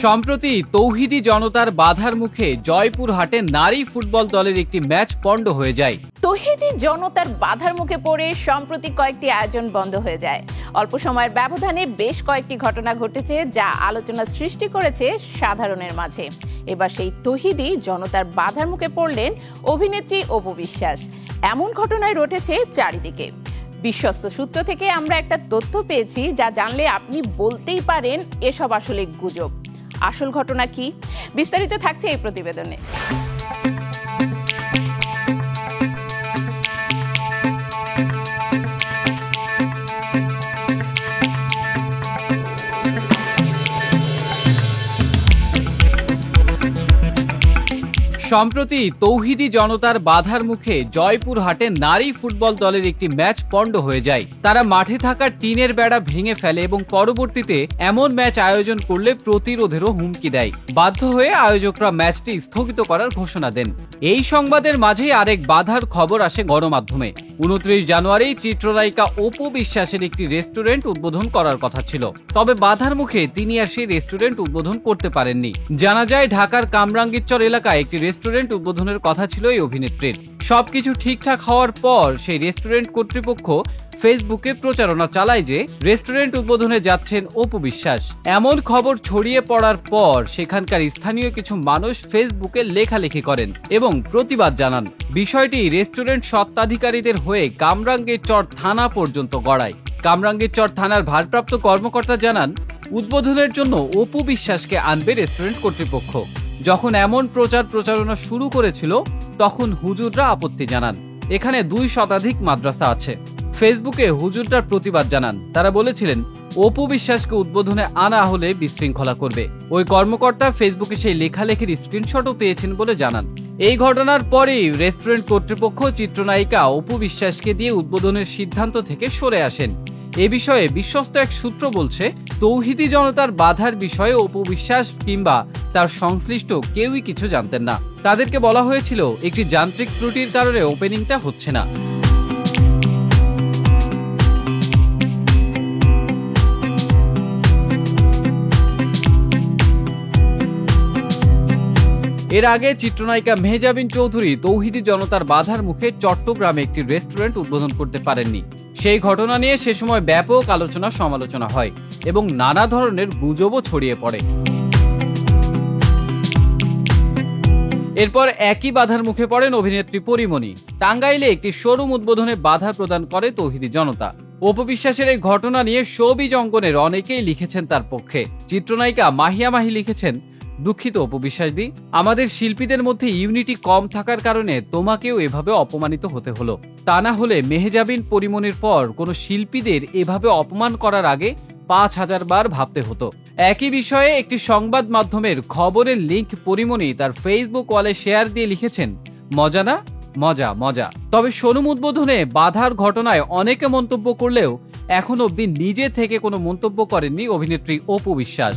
সম্প্রতি তৌহিদি জনতার বাধার মুখে জয়পুরহাটে নারী ফুটবল দলের একটি ম্যাচ পণ্ড হয়ে যায়। তৌহিদি জনতার বাধার মুখে পড়ে সম্প্রতি কয়েকটি আয়োজন বন্ধ হয়ে যায়। অল্প সময়ের ব্যবধানে বেশ কয়েকটি ঘটনা ঘটেছে, যা আলোচনা সৃষ্টি করেছে সাধারণের মাঝে। এবার সেই তৌহিদি জনতার বাধার মুখে পড়লেন অভিনেত্রী অপু বিশ্বাস। এমন ঘটনায় রটেছে চারিদিকে। বিশ্বস্ত সূত্র থেকে আমরা একটা তথ্য পেয়েছি, যা জানলে আপনি বলতেই পারেন এসব আসলে গুজব। আসল ঘটনা কি, বিস্তারিত থাকছে এই প্রতিবেদনে। সম্প্রতি তৌহিদি জনতার বাধার মুখে জয়পুরহাটে নারী ফুটবল দলের একটি ম্যাচ পণ্ড হয়ে যায়। তারা মাঠে থাকা টিনের বেড়া ভেঙে ফেলে এবং পরবর্তীতে এমন ম্যাচ আয়োজন করলে প্রতিরোধেরও হুমকি দেয়। বাধ্য হয়ে আয়োজকরা ম্যাচটি স্থগিত করার ঘোষণা দেন। এই সংবাদের মাঝেই আরেক বাধার খবর আসে গণমাধ্যমে। 29 জানুয়ারি চিত্রনায়িকা অপু বিশ্বাসের একটি রেস্টুরেন্ট উদ্বোধন করার কথা ছিল, তবে বাধার মুখে তিনি আর সেই রেস্টুরেন্ট উদ্বোধন করতে পারেননি। জানা যায় ঢাকার কামরাঙ্গীরচর এলাকায় একটি রেস্টুরেন্ট উদ্বোধনের কথা ছিল এই অভিনেত্রীর। সবকিছু ঠিকঠাক হওয়ার পর সেই রেস্টুরেন্ট কর্তৃপক্ষ ফেসবুকে প্রচারণা চালায় যে রেস্টুরেন্ট উদ্বোধনে যাচ্ছেন অপু বিশ্বাস। এমন খবর ছড়িয়ে পড়ার পর সেখানকার স্থানীয় কিছু মানুষ ফেসবুকে লেখালেখি করেন এবং প্রতিবাদ জানান। বিষয়টি রেস্টুরেন্ট স্বত্বাধিকারীদের হয়ে কামরাঙ্গীরচর থানা পর্যন্ত গড়ায়। কামরাঙ্গীরচর থানার ভারপ্রাপ্ত কর্মকর্তা জানান, উদ্বোধনের জন্য অপু বিশ্বাসকে আনবে রেস্টুরেন্ট কর্তৃপক্ষ। যখন এমন প্রচারণা শুরু করেছিল, তখন হুজুররা আপত্তি জানান। এখানে 2 শতাধিক মাদ্রাসা আছে। ফেসবুকে হুজুররা প্রতিবাদ জানান। তারা বলেছিলেন অপু বিশ্বাসকে উদ্বোধনে আনা হলে বিশৃঙ্খলা করবে। ওই কর্মকর্তা ফেসবুকে সেই লেখালেখির স্ক্রিনশটও পেয়েছেন বলে জানান। এই ঘটনার পরেই রেস্টুরেন্ট কর্তৃপক্ষ চিত্রনায়িকা অপু বিশ্বাসকে দিয়ে উদ্বোধনের সিদ্ধান্ত থেকে সরে আসেন। এ বিষয়ে বিশ্বস্ত এক সূত্র বলছে, তৌহিদি জনতার বাধার বিষয়ে অপু বিশ্বাস কিংবা তার সংশ্লিষ্ট কেউই কিছু জানতেন না। তাদেরকে বলা হয়েছিল একটি যান্ত্রিক ত্রুটির কারণে ওপেনিংটা হচ্ছে না। এর আগে চিত্রনায়িকা মেহজাবিন চৌধুরী তৌহিদি জনতার বাধার মুখে চট্টগ্রামে একটি রেস্টুরেন্ট উদ্বোধন করতে পারেননি। সেই ঘটনা নিয়ে সে সময় ব্যাপক আলোচনা সমালোচনা হয় এবং নানা ধরনের গুজবও ছড়িয়ে পড়ে। এরপর একই বাধার মুখে পড়েন অভিনেত্রী পরিমণি। টাঙ্গাইলে একটি শোরুম উদ্বোধনে বাধা প্রদান করে তৌহিদি জনতা। অপু বিশ্বাসের এই ঘটনা নিয়ে শোবিজ অঙ্গনের অনেকেই লিখেছেন তার পক্ষে। চিত্রনায়িকা মাহিয়া মাহি লিখেছেন, দুঃখিত অপু বিশ্বাসদি, আমাদের শিল্পীদের মধ্যে ইউনিটি কম থাকার কারণে তোমাকেও এভাবে অপমানিত হতে হলো। তা না হলে মেহজাবিন পরিমণির পর কোনো শিল্পীদের এভাবে অপমান করার আগে 5000 বার ভাবতে হতো। একই বিষয়ে একটি সংবাদ মাধ্যমের খবরের লিংক পরিমণি তার ফেসবুক ওয়ালে শেয়ার দিয়ে লিখেছেন, মজা না, মজা মজা। তবে শোরুম উদ্বোধনে বাধার ঘটনায় অনেকে মন্তব্য করলেও এখন অবধি নিজে থেকে কোনো মন্তব্য করেননি অভিনেত্রী অপু বিশ্বাস।